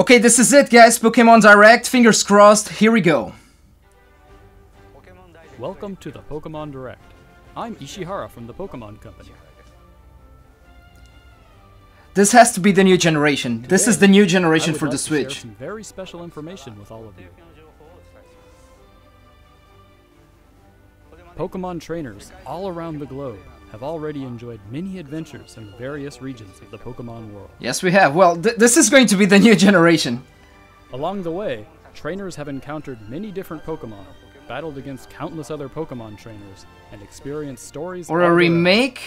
Okay, this is it, guys. Pokémon Direct. Fingers crossed. Here we go. Welcome to the Pokémon Direct. I'm Ishihara from the Pokémon Company. This has to be the new generation. This is the new generation for the Switch. I would like to share some very special information with all of you. Pokémon trainers all around the globe have already enjoyed many adventures in the various regions of the Pokémon world. Yes, we have. Well, this is going to be the new generation. Along the way, trainers have encountered many different Pokémon, battled against countless other Pokémon trainers, and experienced stories. Or a remake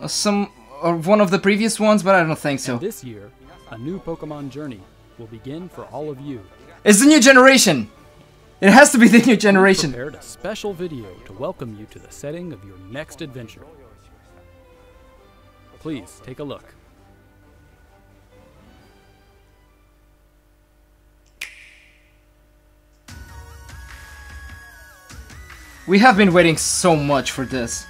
of one of the previous ones, but I don't think so. And this year, a new Pokémon journey will begin for all of you. It's the new generation! It has to be the new generation. We prepared a special video to welcome you to the setting of your next adventure. Please take a look. We have been waiting so much for this.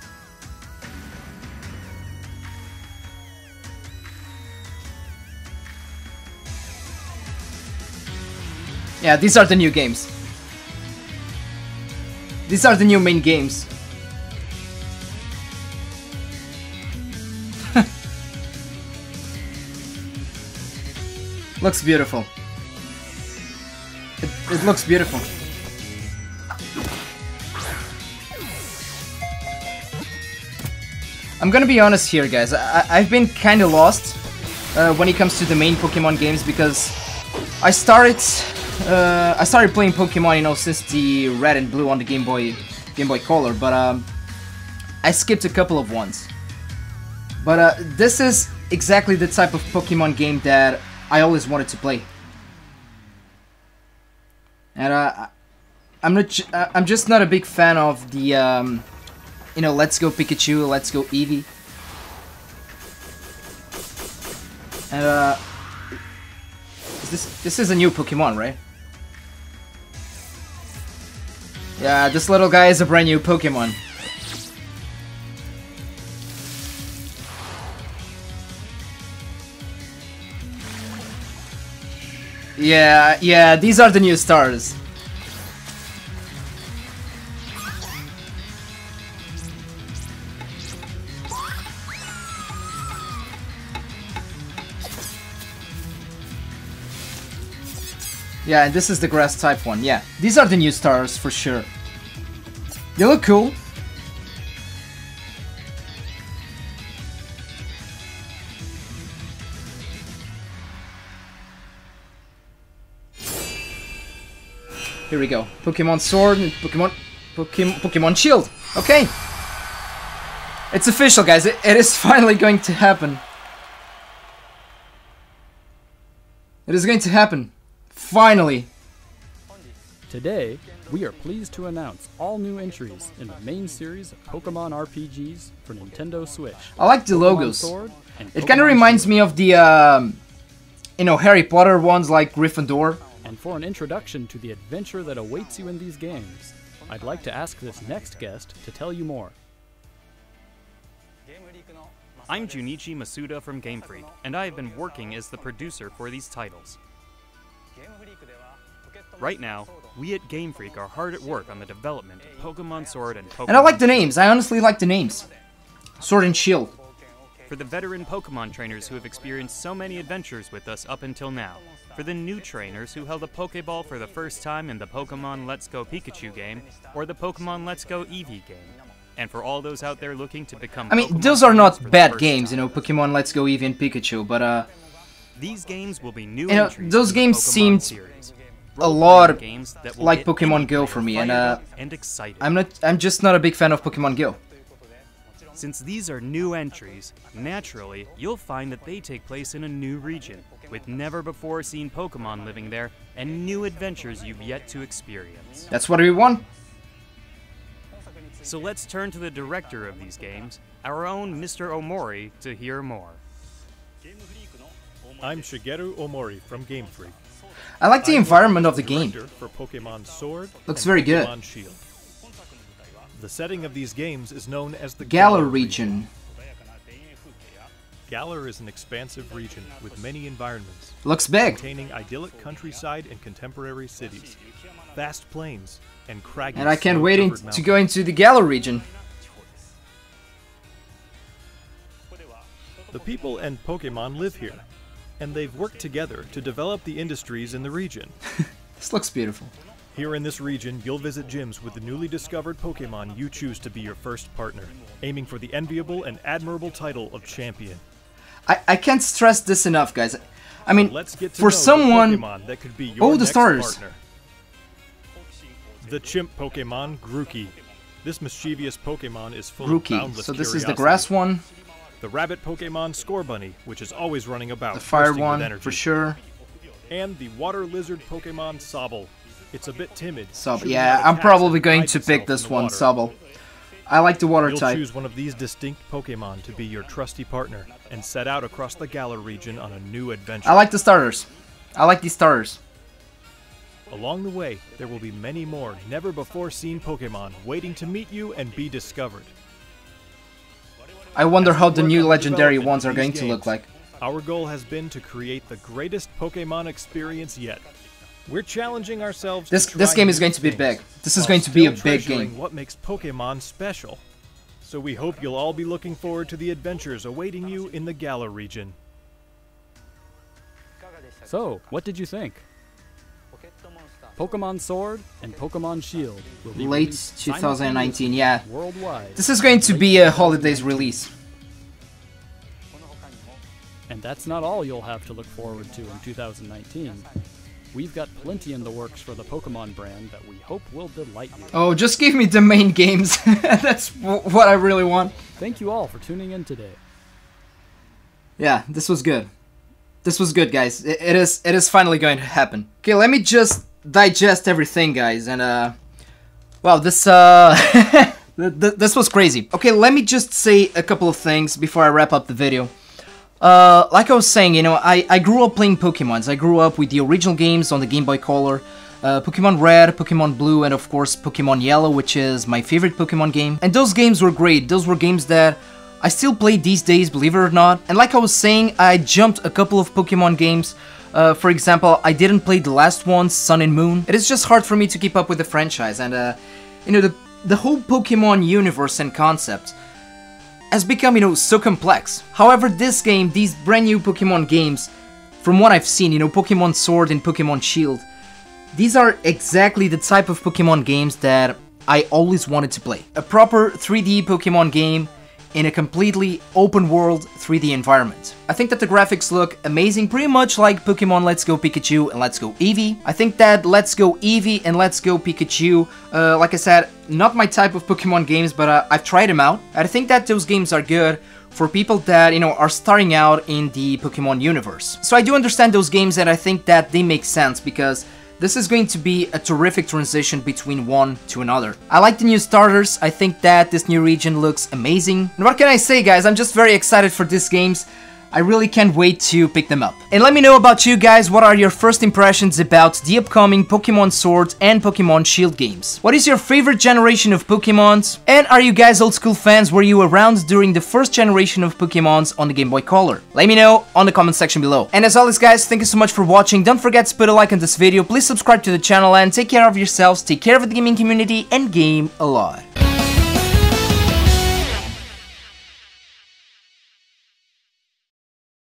Yeah, these are the new games. These are the new main games. Looks beautiful. It looks beautiful. I'm gonna be honest here, guys. I've been kinda lost when it comes to the main Pokemon games because I started playing Pokemon, you know, since the Red and Blue on the Game Boy Color, but I skipped a couple of ones. But this is exactly the type of Pokemon game that I always wanted to play, and I'm just not a big fan of the you know, Let's Go Pikachu, Let's Go Eevee, and this is a new Pokemon, right? Yeah, this little guy is a brand new Pokemon. Yeah, these are the new stars. Yeah, and this is the grass type one. Yeah, these are the new stars for sure. They look cool. Here we go. Pokemon Sword and Pokemon Shield. Okay. It's official, guys. It is finally going to happen. It is going to happen. Finally. Today, we are pleased to announce all new entries in the main series of Pokemon RPGs for Nintendo Switch. I like the logos. It kind of reminds me of the, you know, Harry Potter ones like Gryffindor. And for an introduction to the adventure that awaits you in these games, I'd like to ask this next guest to tell you more. I'm Junichi Masuda from Game Freak, and I have been working as the producer for these titles. Right now, we at Game Freak are hard at work on the development of Pokemon Sword and Pokemon. And I like the names. I honestly like the names. Sword and Shield. For the veteran Pokemon trainers who have experienced so many adventures with us up until now. For the new trainers who held a Pokeball for the first time in the Pokemon Let's Go Pikachu game, or the Pokemon Let's Go Eevee game. And for all those out there looking to become Pokemon those are not bad games, time. You know, Pokemon Let's Go Eevee and Pikachu, but these games will be new entries those games seemed a lot like Pokemon Go for me, and I'm just not a big fan of Pokemon Go. Since these are new entries, naturally, you'll find that they take place in a new region, with never-before-seen Pokemon living there, and new adventures you've yet to experience. That's what we want. So let's turn to the director of these games, our own Mr. Omori, to hear more. I'm Shigeru Omori from Game Freak. I like the environment of the game. For Pokemon Sword looks very good. Pokemon Shield. The setting of these games is known as the Galar region. Galar is an expansive region with many environments, Looks big. containing idyllic countryside and contemporary cities, vast plains, and craggy And I can't wait snow-covered to go into the Galar region. The people and Pokémon live here, and they've worked together to develop the industries in the region. This looks beautiful. Here in this region, you'll visit gyms with the newly discovered Pokémon you choose to be your first partner, aiming for the enviable and admirable title of champion. I can't stress this enough, guys. I mean, Let's get to for know someone... the Pokémon that could be your Oh, the next starters. partner. The chimp Pokémon, Grookey. This mischievous Pokémon is full of Grookey. boundless So this is curiosity. the grass one, The rabbit Pokémon, Scorbunny, which is always running about, the fire bursting with one, energy. for sure. And the water lizard Pokémon, Sobble. It's a bit timid. Sobble. shooting Yeah, out I'm attacks probably and going hides to itself pick this in the one, water. Sobble. I like the water You'll type. choose one of these distinct Pokémon to be your trusty partner and set out across the Galar region on a new adventure. I like the starters. I like these starters. Along the way, there will be many more never-before-seen Pokémon waiting to meet you and be discovered. I wonder how the Work new on the legendary development ones of are these going to look games. like. Our goal has been to create the greatest Pokémon experience yet. We're challenging ourselves This to try game is new going to be things, big. This is while going to be a still big treasuring game. what makes Pokémon special. So we hope you'll all be looking forward to the adventures awaiting you in the Galar region. So, what did you think? Pokémon Sword and Pokémon Shield will be Late released 2019, yeah. simultaneously worldwide. This is going to be a holidays release. And that's not all you'll have to look forward to in 2019. We've got plenty in the works for the Pokémon brand that we hope will delight you. Oh, just give me the main games. That's what I really want. Thank you all for tuning in today. Yeah, this was good. This was good, guys. It is finally going to happen. Okay, let me just digest everything, guys, and wow, this this was crazy. Okay, let me just say a couple of things before I wrap up the video. Like I was saying, you know, I grew up playing Pokémons. I grew up with the original games on the Game Boy Color, Pokémon Red, Pokémon Blue, and of course Pokémon Yellow, which is my favorite Pokémon game. And those games were great. Those were games that I still play these days, believe it or not. And like I was saying, I jumped a couple of Pokémon games. For example, I didn't play the last one, Sun and Moon. It is just hard for me to keep up with the franchise, and you know, the whole Pokémon universe and concept has become, you know, so complex. However, this game, these brand new Pokemon games, from what I've seen, you know, Pokemon Sword and Pokemon Shield, these are exactly the type of Pokemon games that I always wanted to play. A proper 3D Pokemon game in a completely open world 3D environment. I think that the graphics look amazing, pretty much like Pokemon Let's Go Pikachu and Let's Go Eevee. I think that Let's Go Eevee and Let's Go Pikachu, like I said, not my type of Pokemon games, but I've tried them out. I think that those games are good for people that, you know, are starting out in the Pokemon universe. So I do understand those games, and I think that they make sense because this is going to be a terrific transition between one to another. I like the new starters. I think that this new region looks amazing. And what can I say, guys? I'm just very excited for these games. I really can't wait to pick them up. And let me know about you guys. What are your first impressions about the upcoming Pokemon Sword and Pokemon Shield games? What is your favorite generation of Pokemons? And are you guys old school fans? Were you around during the first generation of Pokemons on the Game Boy Color? Let me know on the comment section below. And as always, guys, thank you so much for watching. Don't forget to put a like on this video. Please subscribe to the channel and take care of yourselves, take care of the gaming community, and game a lot.